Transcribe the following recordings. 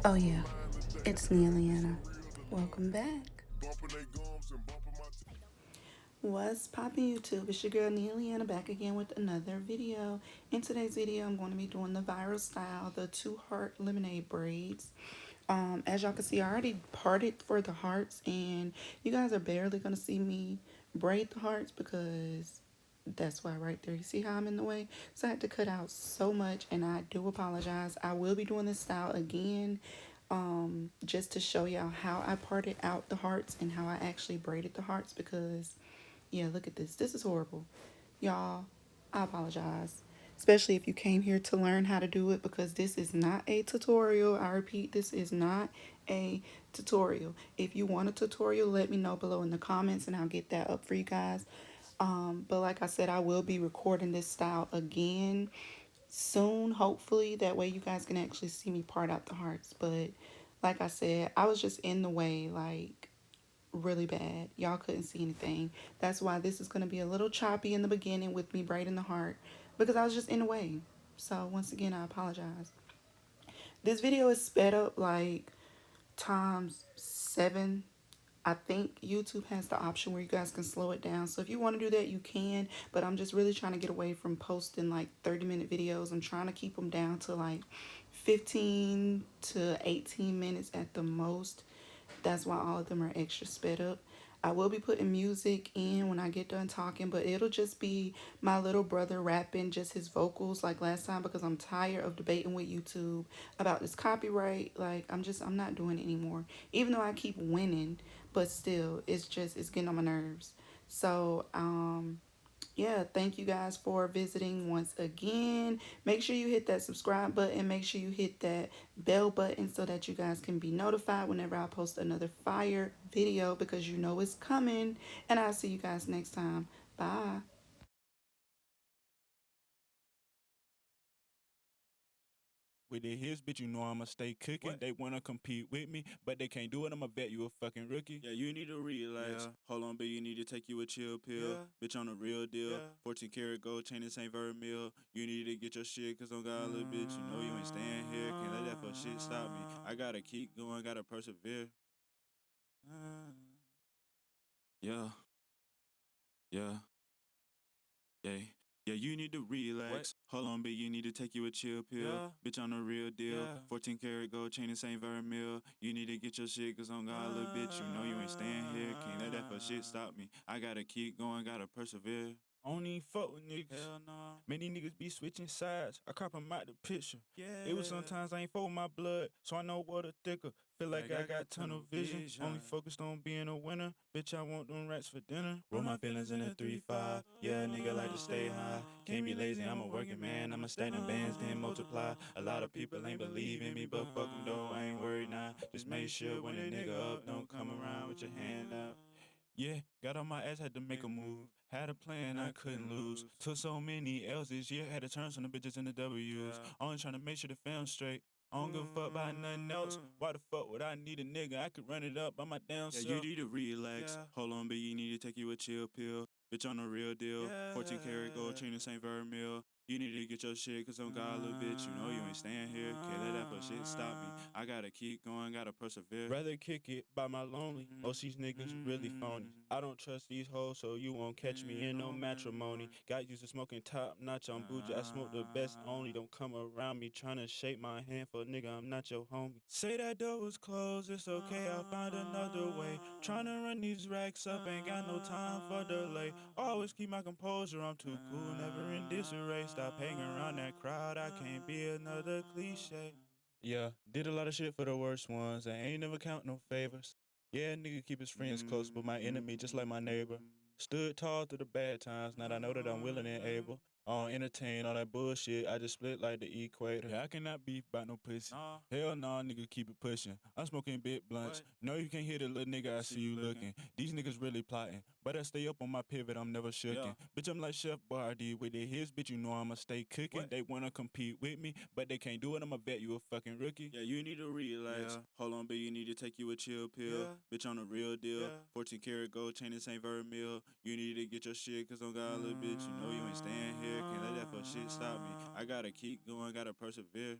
Oh yeah, it's Neiliana. Welcome back. What's poppin' YouTube? It's your girl Neiliana back again with another video. In today's video, I'm going to be doing the viral style, the 2-heart lemonade braids. As y'all can see, I already parted for the hearts, and you guys are barely going to see me braid the hearts because that's why right there. You see how I'm in the way? So I had to cut out so much, and I do apologize. I will be doing this style again just to show y'all how I parted out the hearts and how I actually braided the hearts because, yeah, look at this. This is horrible. Y'all, I apologize. Especially if you came here to learn how to do it because this is not a tutorial. I repeat, this is not a tutorial. If you want a tutorial, let me know below in the comments and I'll get that up for you guys. But like I said, I will be recording this style again soon, hopefully. That way you guys can actually see me part out the hearts. But like I said, I was just in the way, like really bad. Y'all couldn't see anything. That's why this is going to be a little choppy in the beginning with me braiding the heart because I was just in the way. So once again, I apologize. This video is sped up like times 7. I think YouTube has the option where you guys can slow it down. So if you want to do that, you can. But I'm just really trying to get away from posting like 30-minute videos. I'm trying to keep them down to like 15 to 18 minutes at the most. That's why all of them are extra sped up. I will be putting music in when I get done talking, but it'll just be my little brother rapping just his vocals like last time because I'm tired of debating with YouTube about this copyright. Like I'm not doing it anymore. Even though I keep winning, but still it's getting on my nerves. So, yeah, thank you guys for visiting once again. Make sure you hit that subscribe button. Make sure you hit that bell button so that you guys can be notified whenever I post another fire video because you know it's coming. And I'll see you guys next time. Bye. With their hits, bitch, you know I'ma stay cooking. What? They wanna compete with me, but they can't do it. I'ma bet you a fucking rookie. Yeah, you need to relax. Yeah. Hold on, bitch, you need to take you a chill pill. Yeah. Bitch, on the real deal. Yeah. 14 karat gold chain, this ain't very meal. You need to get your shit, cause on God, little bitch, you know you ain't staying here. Can't let that for shit stop me. I gotta keep going, gotta persevere. Yeah, yeah. Yeah. Yeah, you need to relax. What? Hold on, bitch, you need to take you a chill pill. Yeah. Bitch, on the real deal. Yeah. 14 karat gold chain, this ain't very meal. You need to get your shit, cause on God, little bitch, you know you ain't staying here. Can't let that for shit stop me. I gotta keep going, gotta persevere. I don't even fuck with niggas. Hell nah. Many niggas be switching sides. I crop 'em out the picture. Yeah. It was sometimes I ain't for my blood, so I know water thicker. Feel like I got tunnel vision. Only focused on being a winner. Bitch, I want them rats for dinner. Roll my feelings in a 3-5. Yeah, nigga like to stay high. Can't be lazy, I'm a working man. I'ma stack them bands, then multiply. A lot of people ain't believe in me, but fuck 'em though, I ain't worried now. Just make sure when a nigga up, don't come around with your hand out. Yeah, got on my ass, had to make a move. Had a plan, I couldn't lose. Took so many L's this year, had to turn some of the bitches into W's. Only trying to make sure the fam's straight. I don't give a fuck about nothing else. Why the fuck would I need a nigga? I could run it up by my damn self. Yeah, you need to relax. Hold on, bitch, you need to take you a chill pill. Bitch, on the real deal. 14 karat gold chain, this ain't very meal. You need to get your shit, cause on God, little bitch, you know you ain't staying here. Can't let that for shit stop me. I gotta keep going, gotta persevere. Rather kick it by my lonely. Most these niggas really phony. I don't trust these hoes, so you won't catch me in no matrimony. Got used to smoking top notch on bougie. I smoke the best only. Don't come around me tryna shake my hand for a nigga, I'm not your homie. Say that door was closed, it's okay, I'll find another way. Tryna run these racks up, ain't got no time for delay. Always keep my composure, I'm too cool, never in disarray. Stop hanging around that crowd, I can't be another cliche. Yeah, did a lot of shit for the worst ones. I ain't never count no favors. Yeah, nigga keep his friends close, but my enemy just like my neighbor. Stood tall through the bad times, now I know that I'm willing and able. I don't entertain all that bullshit, I just split like the equator. Yeah, I cannot beef about no pussy. Nah. Hell nah, nigga, keep it pushing. I'm smoking big blunts. No, you can't hear the little nigga, I see you looking. These niggas really plotting, but I stay up on my pivot, I'm never shooken. Yeah. Bitch, I'm like Chef Boyardee with their hits, bitch, you know I'ma stay cooking. What? They wanna compete with me, but they can't do it, I'ma bet you a fucking rookie. Yeah, you need to relax. Yeah. Hold on, bitch, you need to take you a chill pill. Yeah. Bitch, on the real deal. Yeah. 14 karat gold chain, this ain't very meal. You need to get your shit, cause on God, little bitch, you know you ain't staying here. fear. Can't let that for shit stop me. I gotta keep going, gotta persevere.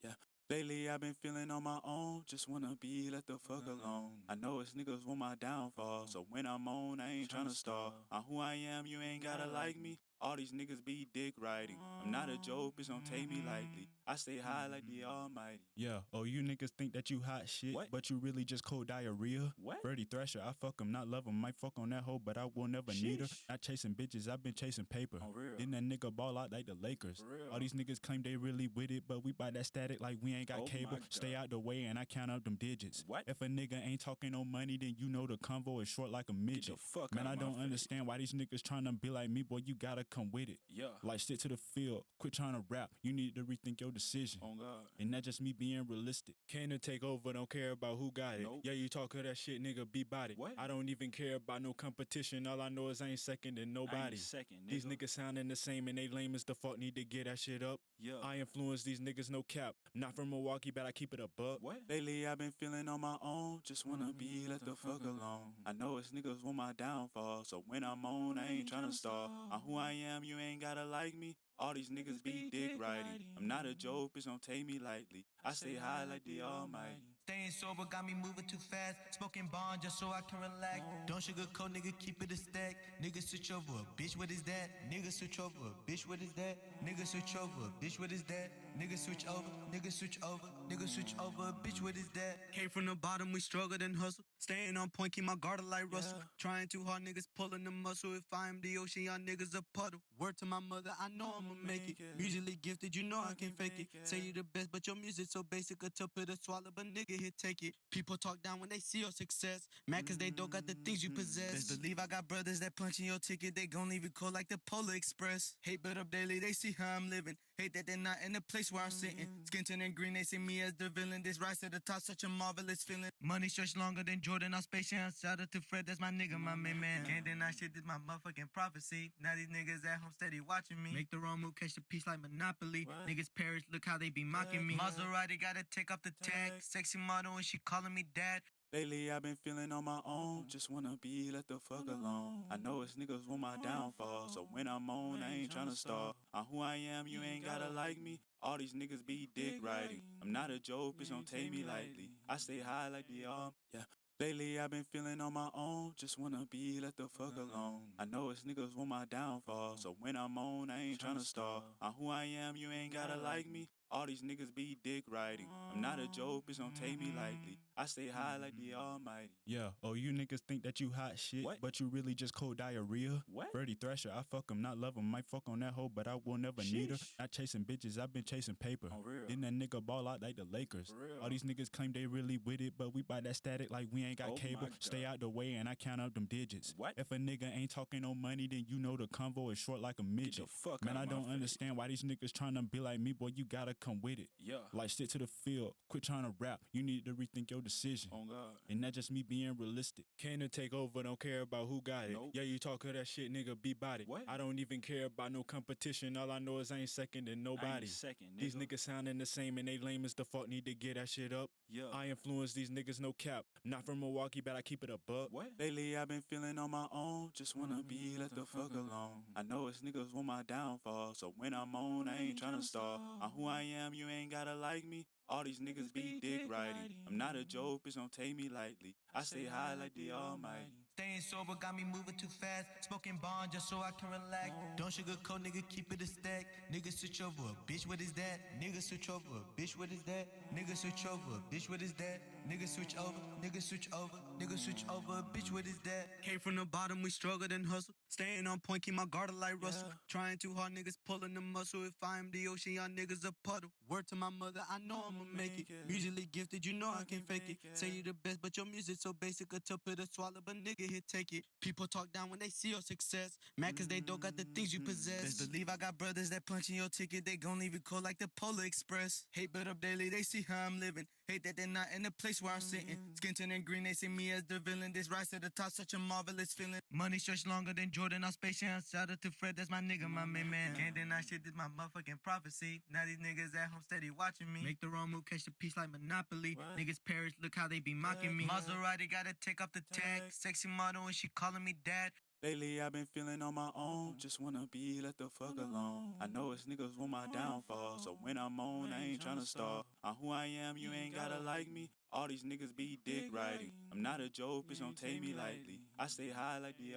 Yeah. Lately I've been feeling on my own, just wanna be left the fuck alone. I know it's niggas want my downfall, so when I'm on, I ain't tryna stall. I'm who I am, you ain't gotta like me. All these niggas be dick riding. I'm not a joke, bitch, don't take me lightly. I stay high like the almighty. Yeah, oh, you niggas think that you hot shit, What? but you really just cold diarrhea? What? Freddy, Thrasher, I fuck him, not love him. Might fuck on that hoe, but I will never need her. Sheesh. Not chasing bitches, I've been chasing paper. On real. Then that nigga ball out like the Lakers. For real. All these niggas claim they really with it, but we buy that static like we ain't got Oh cable. my God. Stay out the way and I count up them digits. What? If a nigga ain't talking no money, then you know the convo is short like a midget. the fuck Man, out I of my don't face. understand why these niggas tryna be like me, boy, you gotta come with it. Yeah. Like stick to the field, quit trying to rap. You need to rethink your decision. On God. And that's just me being realistic. Came to take over, don't care about who got it. Nope. Yeah, you talk of that shit, nigga, be about it. What? I don't even care about no competition. All I know is I ain't second to nobody. I ain't second, nigga. These niggas sounding the same and they lame as the fuck, need to get that shit up. Yeah. I influence these niggas, no cap. Not from Milwaukee, but I keep it a buck. What? Lately I've been feeling on my own, just wanna be left the fuck alone. I know it's niggas want my downfall, so when I'm on, I ain't tryna stall. I'm who I am, you ain't gotta like me. All these niggas be dick riding. I'm not a joke, bitch, don't take me lightly. I stay high like the almighty. Staying sober got me moving too fast. Smoking bond just so I can relax. Don't sugarcoat, nigga, keep it a stack. Nigga switch over, bitch, what is that? Nigga switch over, bitch, what is that? Nigga switch over, bitch, what is that? Nigga switch over, nigga switch over, nigga switch over, bitch, what is that? Came from the bottom, we struggled and hustled. Staying on point, keep my guard like Russell. Trying too hard, niggas pulling the muscle. If I am the ocean, y'all niggas a puddle. Word to my mother, I know I'ma make it. Musically gifted, you know I can fake it. Say you the best, but your music so basic, a tough to swallow, but nigga here take it. People talk down when they see your success. Mad cause they don't got the things you possess. Best believe I got brothers that punching your ticket, they gon' leave it cold like the Polar Express. Hate but up daily, they see how I'm living. Hate that they're not in the place where I'm sitting. Skin tone and green, they see me as the villain. This rise to the top, such a marvelous feeling. Money stretch longer than Jordan on Space Jam. Shout out to Fred, that's my nigga, my main man. Can't deny shit, this my motherfucking prophecy. Now these niggas at home steady watching me. Make the wrong move, catch the piece like Monopoly. Niggas perish, look how they be mocking me. Maserati gotta take off the tag. Sexy model and she calling me dad. Lately I've been feeling on my own, just wanna be left the fuck alone. I know it's niggas want my downfall, so when I'm on, I ain't tryna stall. I'm who I am, you ain't gotta like me. All these niggas be dick riding. I'm not a joke, bitch, don't take me lightly. I stay high like the yeah. Lately I've been feeling on my own, just wanna be left the fuck alone. I know it's niggas want my downfall, so when I'm on, I ain't tryna stall. I'm who I am, you ain't gotta like me. All these niggas be dick riding. I'm not a joke, bitch, don't take me lightly. I stay high like the almighty. Yeah, oh, you niggas think that you hot shit, What? but you really just cold diarrhea? What? Freddy, Thrasher, I fuck him, not love him. Might fuck on that hoe, but I will never need her. Sheesh. Not chasing bitches, I've been chasing paper. On real. Then that nigga ball out like the Lakers. For real. All these niggas claim they really with it, but we buy that static like we ain't got Oh cable. my God. Stay out the way and I count up them digits. What? If a nigga ain't talking no money, then you know the convo is short like a midget. the fuck Man, out I of my don't face. understand why these niggas tryna be like me, boy, you gotta come with it. Yeah. Like stick to the field, quit trying to rap. You need to rethink your decision. On God. And that's just me being realistic. Came to take over, don't care about who got it. Nope. Yeah, you talk of that shit, nigga, be about it. What? I don't even care about no competition. All I know is I ain't second to nobody. I ain't second, nigga. These niggas sounding the same and they lame as the fuck, need to get that shit up. Yeah. I influence these niggas, no cap. Not from Milwaukee, but I keep it a buck. What? Lately I've been feeling on my own, just wanna be left the fuck alone. I know it's niggas want my downfall, so when I'm on, I ain't tryna stall. I'm who I am, you ain't gotta like me. All these niggas be dick riding. I'm not a joke, bitch, don't take me lightly. I stay high like the almighty. Staying sober got me moving too fast. Smoking bond just so I can relax. Don't sugarcoat, nigga, keep it a stack. Nigga switch over, bitch, what is that? Nigga switch over, bitch, what is that? Nigga switch over, bitch, what is that? Nigga switch over, nigga switch over, nigga switch over, bitch, what is that? Came from the bottom, we struggled and hustled. Staying on point, keep my guard like Russell. Trying too hard, niggas pulling the muscle. If I am the ocean, y'all niggas a puddle. Word to my mother, I know I'ma make it. Musically gifted, you know I can fake it. Say you the best, but your music so basic, a tough to swallow, but nigga here take it. People talk down when they see your success. Mad cause they don't got the things you possess. Best believe I got brothers that punching your ticket, they gon' leave it cold like the Polar Express. Hate but up daily, they see how I'm living. Hate that they're not in the place where I'm sitting. Skin tone and green, they see me as the villain. This rise to the top, such a marvelous feeling. Money stretch longer than Jordan on Space Jam. Shout out to Fred, that's my nigga, my main man. Can't deny shit, this my motherfucking prophecy. Now these niggas at home steady watching me. Make the wrong move, catch the piece like Monopoly. Niggas perish, look how they be mocking me. Maserati gotta take off the tag. Sexy model and she calling me dad. Lately I've been feeling on my own, just wanna be let the fuck alone. I know it's niggas want my downfall, so when I'm on, I ain't tryna stall. I'm who I am, you ain't gotta like me. All these niggas be dick riding. I'm not a joke, bitch, don't take me lightly. I stay high like the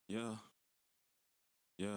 yeah, yeah,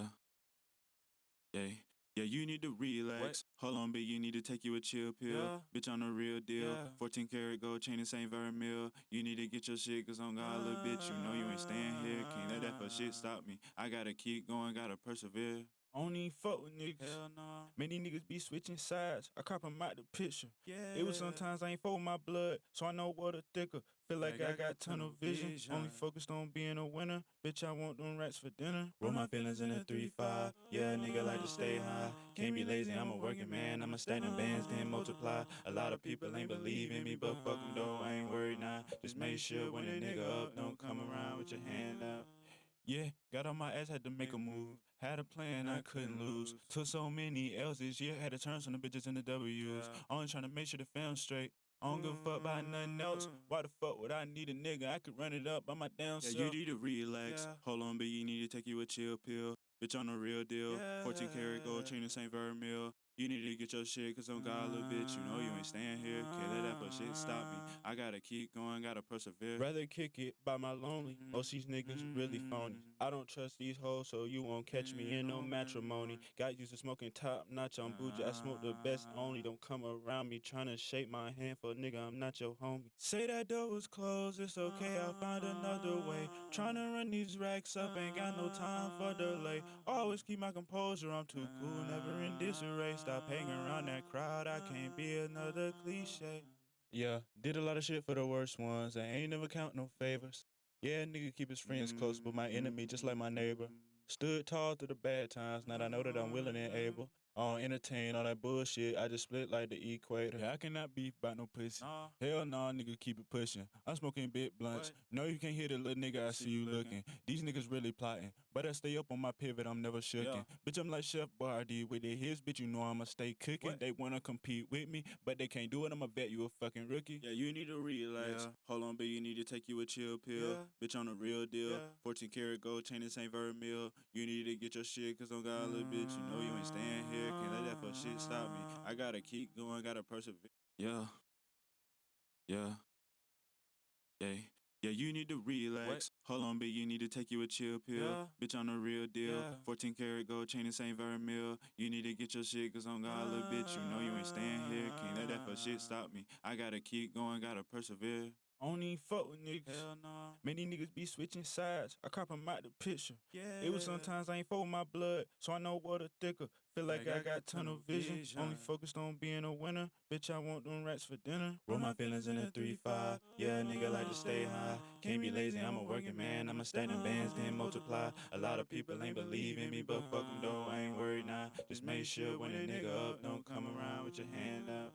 yeah. Yeah, you need to relax. Hold on, bitch, you need to take you a chill pill. Bitch, on the real deal. 14 karat gold chain, this ain't very meal. You need to get your shit, cause on God, little bitch, you know you ain't staying here. Can't let that for shit stop me. I gotta keep going, gotta persevere. Only fuck with niggas. Hell nah. Many niggas be switching sides. I crop 'em out the picture. Yeah. It was sometimes I ain't for my blood, so I know what a thicker. Feel like I got tunnel vision. Only focused on being a winner. Bitch, I want them rats for dinner. Roll my feelings in a 3-5. Yeah, nigga like to stay high. Can't be lazy, I'm a working man. I'ma stack them bands, then multiply. A lot of people ain't believe in me, but fuck 'em though, I ain't worried now. Just make sure when a nigga up, don't come around with your hand out. Yeah, got on my ass, had to make a move. Had a plan, I couldn't lose. Took so many L's this year, had to turn some of the bitches into W's. Only trying to make sure the fam's straight. I don't give a fuck about nothing else. Why the fuck would I need a nigga? I could run it up by my damn self. Yeah, you need to relax. Hold on, bitch, you need to take you a chill pill. Bitch, on the real deal. 14 karat gold chain, this ain't very meal. You need to get your shit, cause on God, little bitch, you know you ain't staying here. Can't let that for shit stop me. I gotta keep going, gotta persevere. Rather kick it by my lonely. Most these niggas really phony. I don't trust these hoes, so you won't catch me in no matrimony. Got used to smoking top notch on bougie. I smoke the best only. Don't come around me tryna shake my hand for a nigga, I'm not your homie. Say that door was closed, it's okay, I'll find another way. Tryna run these racks up, ain't got no time for delay. Always keep my composure, I'm too cool, never in disarray. Stop hanging around that crowd, I can't be another cliche. Yeah, did a lot of shit for the worst ones. I ain't never count no favors. Yeah, nigga keep his friends close, but my enemy just like my neighbor. Stood tall through the bad times, now that I know that I'm willing and able. I don't entertain all that bullshit, I just split like the equator. Yeah, I cannot beef about no pussy. Hell nah, nigga, keep it pushing. I'm smoking big blunts. No, you can't hear the little nigga, I see you looking. These niggas really plotting, but I stay up on my pivot, I'm never shookin'. Bitch, I'm like Chef Boyardee with it. His bitch, you know I'ma stay cooking. They wanna compete with me, but they can't do it, I'ma bet you a fucking rookie. Yeah, you need to relax. Hold on, bitch, you need to take you a chill pill. Bitch, on the real deal. 14 karat gold chain, this ain't very meal. You need to get your shit, cause on God, little bitch, you know you ain't staying here. Can't let that for shit stop me. I gotta keep going, gotta persevere. Yeah. Yeah. Yeah. Yeah, you need to relax. Hold on, bitch, you need to take you a chill pill. Bitch, on the real deal. 14 karat gold chain, this ain't very meal. You need to get your shit, cause on God, little bitch, you know you ain't staying here. Can't let that for shit stop me. I gotta keep going, gotta persevere. Only fuck with niggas. Hell nah. Many niggas be switching sides. I crop 'em out the picture. It was sometimes I ain't for my blood, so I know what a thicker. Feel like I got tunnel vision. Only focused on being a winner. Bitch, I want them rats for dinner. Roll my feelings in a 3-5. Yeah, nigga like to stay high. Can't be lazy, I'm a working man. I'ma stack them bands, then multiply. A lot of people ain't believe in me, but fuck 'em though, I ain't worried now. Just make sure when a nigga up, don't come around with your hand out.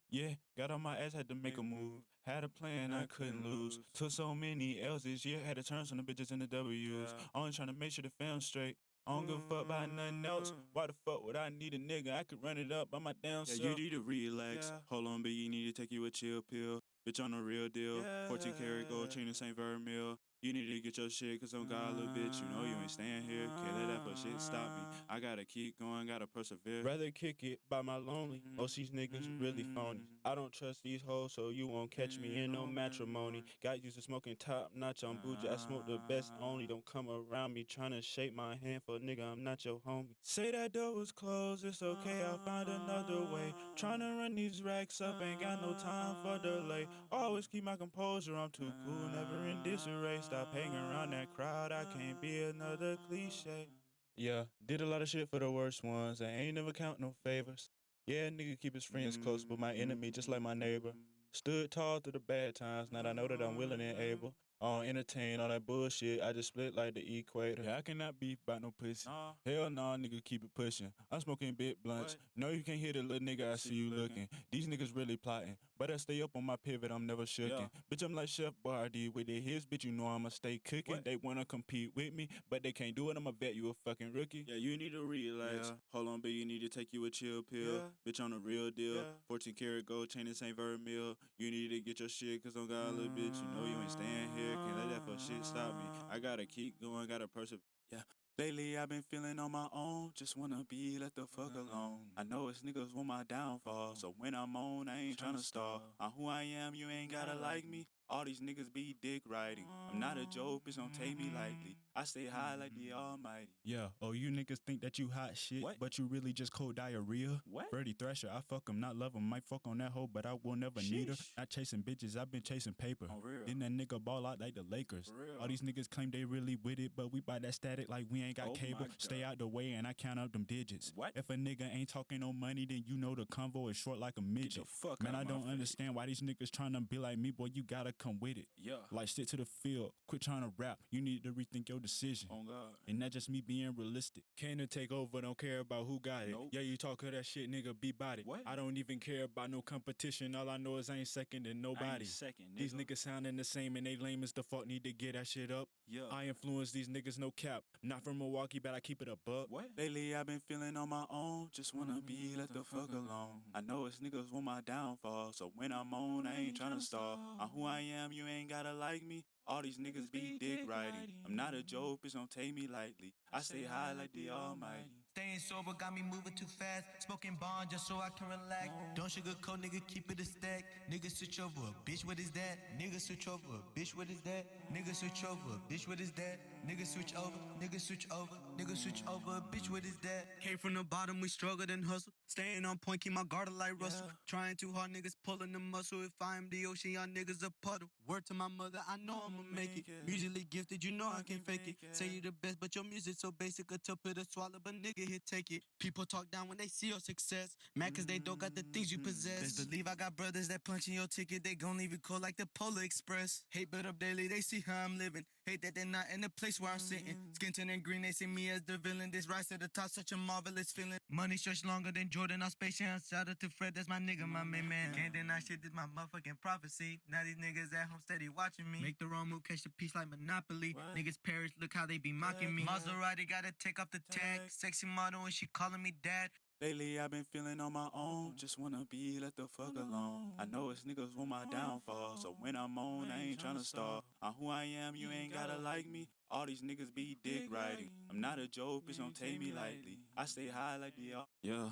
Yeah, got on my ass, had to make a move. Had a plan, I couldn't lose. Took so many L's this year, had to turn some of the bitches into W's. Only trying to make sure the fam's straight. I don't give a fuck about nothing else. Why the fuck would I need a nigga? I could run it up by my damn self. Yeah, you need to relax. Hold on, bitch, you need to take you a chill pill. Bitch, on the real deal. 14 karat gold chain, this ain't very meal. You need to get your shit, cause on God, little bitch, you know you ain't staying here. Can't let that for shit stop me. I gotta keep going, gotta persevere. Rather kick it by my lonely. Most these niggas really phony. I don't trust these hoes, so you won't catch me in no matrimony. Got used to smoking top notch on bougie. I smoke the best only. Don't come around me tryna shake my hand for a nigga, I'm not your homie. Say that door was closed, it's okay, I'll find another way. Tryna run these racks up, ain't got no time for delay. Always keep my composure, I'm too cool, never in disarray. Stop hanging around that crowd, I can't be another cliche. Yeah, did a lot of shit for the worst ones. I ain't never count no favors. Yeah, nigga keep his friends close, but my enemy just like my neighbor. Stood tall through the bad times, now that I know that I'm willing and able. I don't entertain all that bullshit, I just split like the equator. Yeah, I cannot beef about no pussy. Hell nah, nigga, keep it pushing. I'm smoking big blunts. No, you can't hear the little nigga, I see you looking. These niggas really plotting, but I stay up on my pivot, I'm never shookin'. Bitch, I'm like Chef Boyardee with it. His bitch, you know I'ma stay cooking. They wanna compete with me, but they can't do it, I'ma bet you a fucking rookie. Yeah, you need to relax. Hold on, bitch, you need to take you a chill pill. Bitch, on the real deal. 14 karat gold chain, this ain't very meal. You need to get your shit, cause on God, little bitch, you know you ain't staying here. here, can't let that for shit stop me. I gotta keep going, gotta persevere. Yeah. Lately I've been feeling on my own, just wanna be let the fuck alone. I know it's niggas want my downfall, so when I'm on, I ain't tryna stall. I'm who I am, you ain't gotta like me. All these niggas be dick riding. I'm not a joke, bitch, don't take me lightly. I stay high like the almighty. Yeah, oh, you niggas think that you hot shit, What? but you really just cold diarrhea? What? Freddy, Thrasher, I fuck him, not love him. Might fuck on that hoe, but I will never need her. Sheesh. Not chasing bitches, I've been chasing paper. On real. Then that nigga ball out like the Lakers. For real. All these niggas claim they really with it, but we buy that static like we ain't got Oh cable. my Stay God. out the way and I count up them digits. What? If a nigga ain't talking no money, then you know the convo is short like a midget. the fuck Man, out I my don't face. understand why these niggas tryna be like me, boy, you gotta come with it. Yeah. Like, stick to the field, quit trying to rap, you need to rethink your decision. On God. And not just me being realistic. Came to take over, don't care about who got it. Nope. Yeah, you talk of that shit, nigga, be about it. What? I don't even care about no competition. All I know is I ain't second to I nobody. ain't second, nigga. These niggas sounding the same and they lame as the fuck, need to get that shit up. Yeah. I influence these niggas, no cap. Not from Milwaukee, but I keep it a buck. What? Lately I've been feeling on my own, just wanna be let the fuck alone. I know it's niggas want my downfall, so when I'm on, I ain't tryna stall. I'm who I am, you ain't gotta like me. All these niggas be dick riding. I'm not a joke, bitch, don't take me lightly. I stay high like the almighty. Staying sober got me moving too fast. Smoking bond just so I can relax. Don't sugarcoat, nigga, keep it a stack. Nigga switch over a bitch, what is that? Nigga switch over a bitch, what is that? Nigga switch over a bitch, what is that? Nigga switch over, nigga switch over, nigga switch over a bitch, what is that? Came from the bottom, we struggled and hustled. Staying on point, keep my guard like Russell. Yeah. Trying too hard, niggas pulling the muscle. If I am the ocean, y'all niggas a puddle. Word to my mother, I know I'ma make it. Musically gifted, you know I can fake it. Say you the best, but your music so basic, a tip to swallow, but nigga here take it. People talk down when they see your success. Mad cause they don't got the things you possess. Best believe I got brothers that punch in your ticket, they gon' leave it cold like the Polar Express. Hate but up daily, they see how I'm living. Hate that they're not in the place where I'm sitting. Skin tone and green, they see me as the villain. This rise to the top, such a marvelous feeling. Money stretch longer than Jordan on Space Jam. Shout out to Fred, that's my nigga, my main man. Can't deny shit, this my motherfucking prophecy. Now these niggas at home steady watching me. Make the wrong move, catch the piece like Monopoly. What? Niggas perish, look how they be mocking me. Maserati gotta take off the tag. Sexy model and she calling me dad. Lately I've been feeling on my own, just wanna be let the fuck alone. I know it's niggas want my downfall, so when I'm on, I ain't tryna stall. I'm who I am, you ain't gotta like me. All these niggas be dick riding. I'm not a joke, bitch, don't take me lightly. I stay high like the yeah.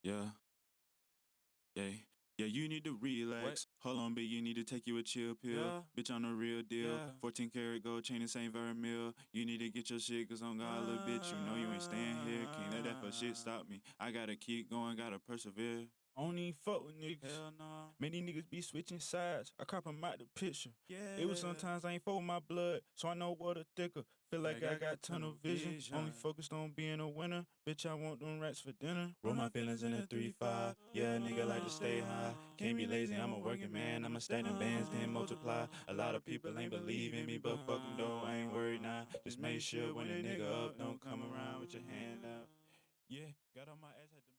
Yeah. Yeah. Yeah, you need to relax. Hold on, bitch, you need to take you a chill pill. Yeah. Bitch, on the real deal. Yeah. 14 karat gold chain, this ain't very meal. You need to get your shit, cause on God, little bitch, you know you ain't staying here. Can't let that for shit stop me. I gotta keep going, gotta persevere. I don't even fuck with niggas. Hell nah. Many niggas be switching sides. I crop 'em out the picture. Yeah. It was sometimes I ain't for my blood, so I know water thicker. Feel like I got tunnel vision. Only focused on being a winner. Bitch, I want them rats for dinner. Roll my feelings in a 3-5. Yeah, nigga like to stay high. Can't be lazy, I'm a working man. I'ma stack them bands, then multiply. A lot of people ain't believe in me, but fuck 'em though, I ain't worried now. Just make sure when a nigga up, don't come around with your hand out. Yeah, got on my ass, had to